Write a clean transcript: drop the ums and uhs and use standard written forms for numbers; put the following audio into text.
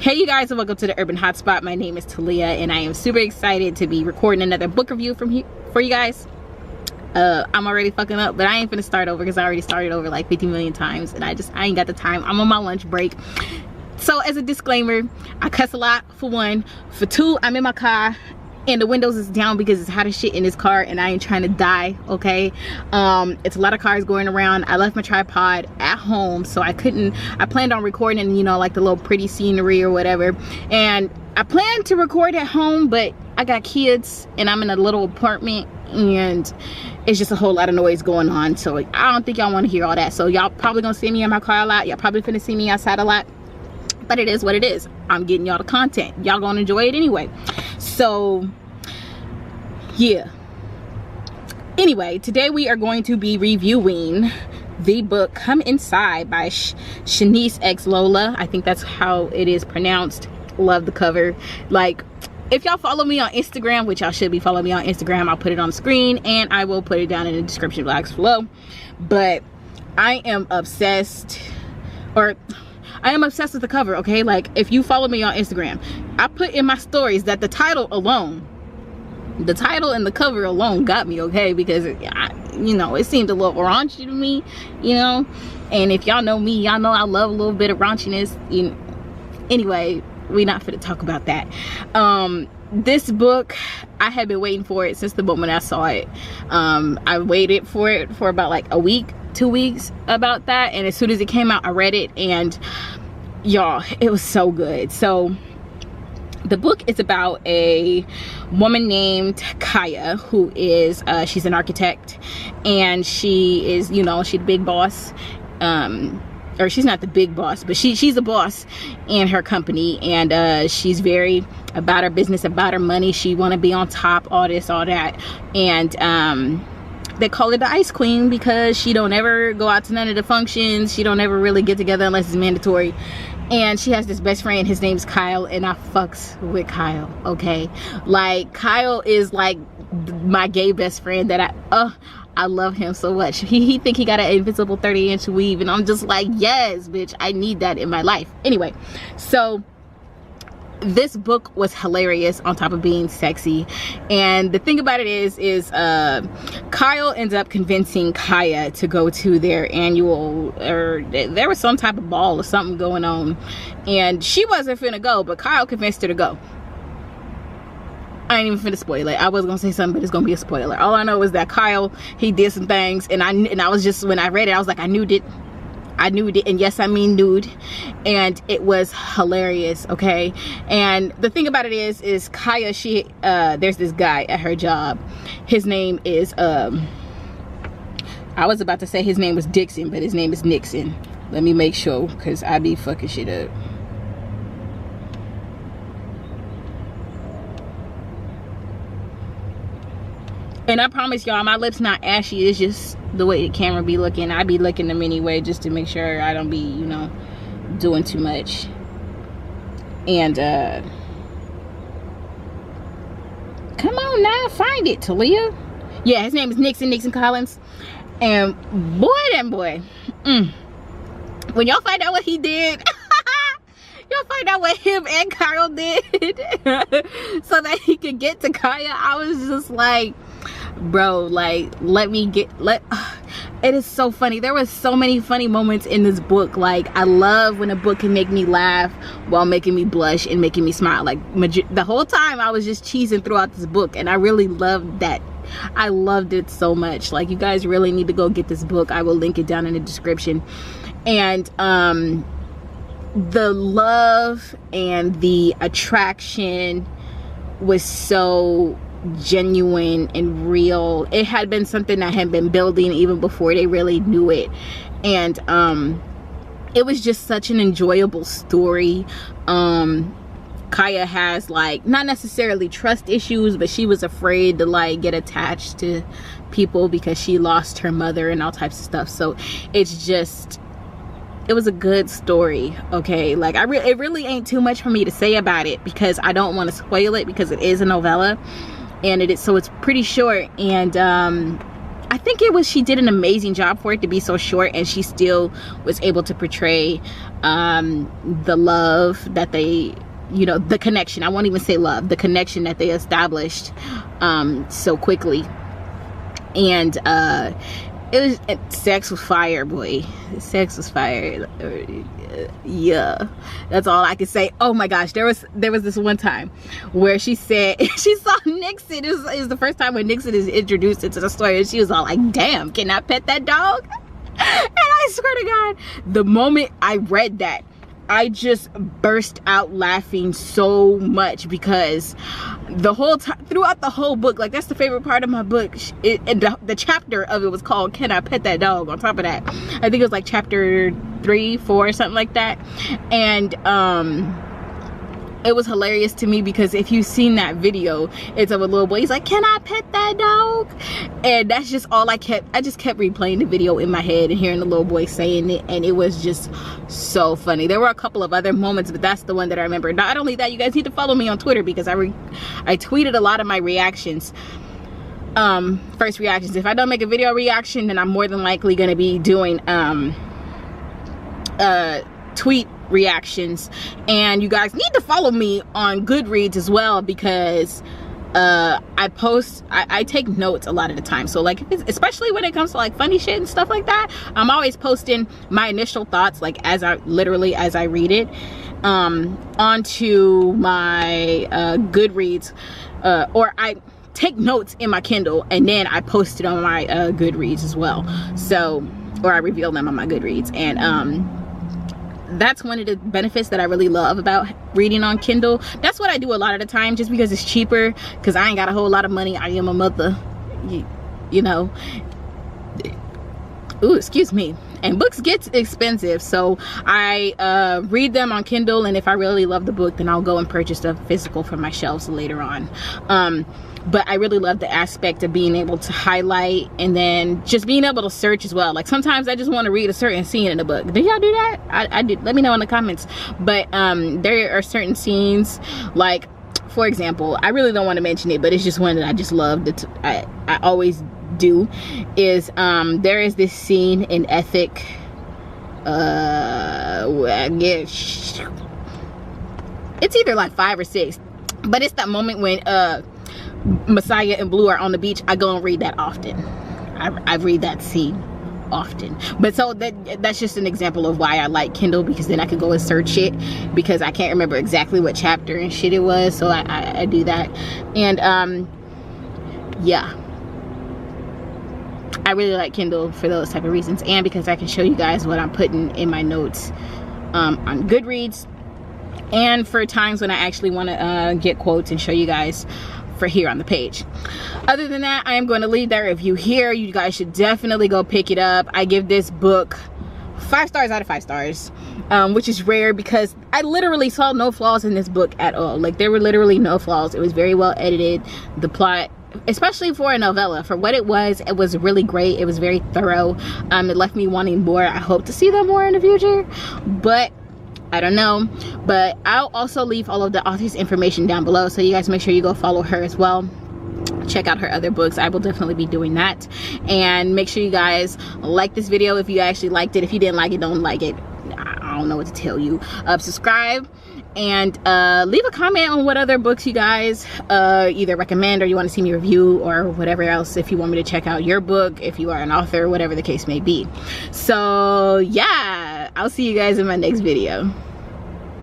Hey you guys, and welcome to the Urban Hotspot. My name is Telia and I am super excited to be recording another book review for you guys. I'm already fucking up, but I ain't finna start over because I already started over like 50 million times and I ain't got the time. I'm on my lunch break. So as a disclaimer, I cuss a lot for one. For two, I'm in my car and the windows is down because it's hot as shit in this car and I ain't trying to die, okay? It's a lot of cars going around. I left my tripod at home, so I planned on recording, you know, like the little pretty scenery or whatever. And I planned to record at home, but I got kids and I'm in a little apartment and it's just a whole lot of noise going on. So I don't think y'all want to hear all that. So y'all probably gonna see me in my car a lot. Y'all probably finna see me outside a lot. But it is what it is. I'm getting y'all the content. Y'all gonna enjoy it anyway. So yeah. Anyway, today we are going to be reviewing the book Come Inside by Shanicexlola. I think that's how it is pronounced. Love the cover. Like, if y'all follow me on Instagram, which y'all should be following me on Instagram, I'll put it on the screen and I will put it down in the description box below. But I am obsessed, or I am obsessed with the cover, okay? Like, if you follow me on Instagram, I put in my stories that the title and the cover alone got me, okay? Because, you know, it seemed a little raunchy to me, you know? And if y'all know me, y'all know I love a little bit of raunchiness. Anyway, we're not finna talk about that. This book, I have been waiting for it since the moment I saw it. I waited for it for about like a week, 2 weeks about that, and as soon as it came out I read it and y'all, it was so good. So the book is about a woman named Kaya who is she's an architect and she is, you know, she's the big boss, or she's not the big boss, but she's a boss in her company, and she's very about her business, about her money. She want to be on top, all this, all that, and they call her the ice queen because she don't ever go out to none of the functions. She don't ever really get together unless it's mandatory. And she has this best friend, his name's Kyle, and I fucks with Kyle, okay? Like, Kyle is like my gay best friend that I love him so much. He think he got an invisible 30-inch weave and I'm just like, yes, bitch, I need that in my life. Anyway, so this book was hilarious on top of being sexy. And the thing about it is Kyle ends up convincing Kaya to go to their annual, or there was some type of ball or something going on, and she wasn't finna go, but Kyle convinced her to go. I ain't even finna spoil it. I was gonna say something, but it's gonna be a spoiler. All I know is that Kyle, he did some things, and I was just, when I read it, I was like, I knew it, and yes, I mean nude, and it was hilarious, okay? And the thing about it is Kaya, she there's this guy at her job. His name is I was about to say his name was Dixon, but his name is Nixon. Let me make sure, because I be fucking shit up. And I promise y'all, my lips not ashy. It's just the way the camera be looking. I be licking them anyway just to make sure I don't be, you know, doing too much. And come on now, find it, Talia. Yeah, his name is Nixon Collins. And boy, when y'all find out what he did, y'all find out what him and Kyle did so that he could get to Kaya. I was just like, bro, like, it is so funny. There was so many funny moments in this book. Like, I love when a book can make me laugh while making me blush and making me smile. Like, the whole time I was just cheesing throughout this book, and I really loved that. I loved it so much. Like, you guys really need to go get this book. I will link it down in the description. And the love and the attraction was so genuine and real. It had been something that had been building even before they really knew it, and it was just such an enjoyable story. Kaya has, like, not necessarily trust issues, but she was afraid to like get attached to people because she lost her mother and all types of stuff. So it's just, it was a good story, okay? Like, it really ain't too much for me to say about it because I don't want to spoil it, because it is a novella and so it's pretty short. And I think she did an amazing job for it to be so short, and she still was able to portray the love that they, you know, the connection, I won't even say love, the connection that they established so quickly. And sex was fire, boy. Sex was fire. Yeah, that's all I can say. Oh my gosh, there was this one time where she said she saw Nixon. It was the first time when Nixon is introduced into the story, and she was all like, damn, can I pet that dog? And I swear to God, the moment I read that, I just burst out laughing so much, because the whole time, throughout the whole book, like, that's the favorite part of my book. The chapter of it was called "Can I Pet That Dog?" On top of that, I think it was like chapter 3, 4, something like that. And it was hilarious to me, because if you've seen that video, it's of a little boy, he's like, can I pet that dog? And that's just all I just kept replaying the video in my head and hearing the little boy saying it, and it was just so funny. There were a couple of other moments, but that's the one that I remember. Not only that, you guys need to follow me on Twitter, because I tweeted a lot of my reactions, first reactions. If I don't make a video reaction, then I'm more than likely going to be doing tweet reactions. And you guys need to follow me on Goodreads as well, because I take notes a lot of the time. So like, especially when it comes to like funny shit and stuff like that, I'm always posting my initial thoughts, like as I read it, onto my Goodreads, or I take notes in my Kindle and then I post it on my Goodreads as well. So, or I reveal them on my Goodreads. And that's one of the benefits that I really love about reading on Kindle. That's what I do a lot of the time, just because it's cheaper, because I ain't got a whole lot of money. I am a mother, you know. Ooh, excuse me. And books get expensive, so I read them on Kindle, and if I really love the book, then I'll go and purchase a physical for my shelves later on. But I really love the aspect of being able to highlight, and then just being able to search as well. Like, sometimes I just want to read a certain scene in a book. Do y'all do that? I do. Let me know in the comments. But there are certain scenes, like, for example, I really don't want to mention it, but it's just one that I just love, that I always do, is there is this scene in Ethic, I guess it's either like 5 or 6, but it's that moment when Messiah and Blue are on the beach. I go and read that often. I read that scene often. But so that's just an example of why I like Kindle, because then I can go and search it, because I can't remember exactly what chapter and shit it was. So I do that. And yeah, I really like Kindle for those type of reasons, and because I can show you guys what I'm putting in my notes on Goodreads, and for times when I actually want to get quotes and show you guys for here on the page. Other than that, I am going to leave that review here. You guys should definitely go pick it up. I give this book 5 stars out of 5 stars, which is rare, because I literally saw no flaws in this book at all. Like, there were literally no flaws. It was very well edited. The plot, especially for a novella, for what it was really great. It was very thorough. It left me wanting more. I hope to see them more in the future, but I don't know. But I'll also leave all of the author's information down below, so you guys make sure you go follow her as well. Check out her other books. I will definitely be doing that. And make sure you guys like this video if you actually liked it. If you didn't like it, don't like it. I don't know what to tell you. Subscribe, and leave a comment on what other books you guys either recommend, or you want to see me review, or whatever else, if you want me to check out your book, if you are an author, whatever the case may be. So yeah, I'll see you guys in my next video.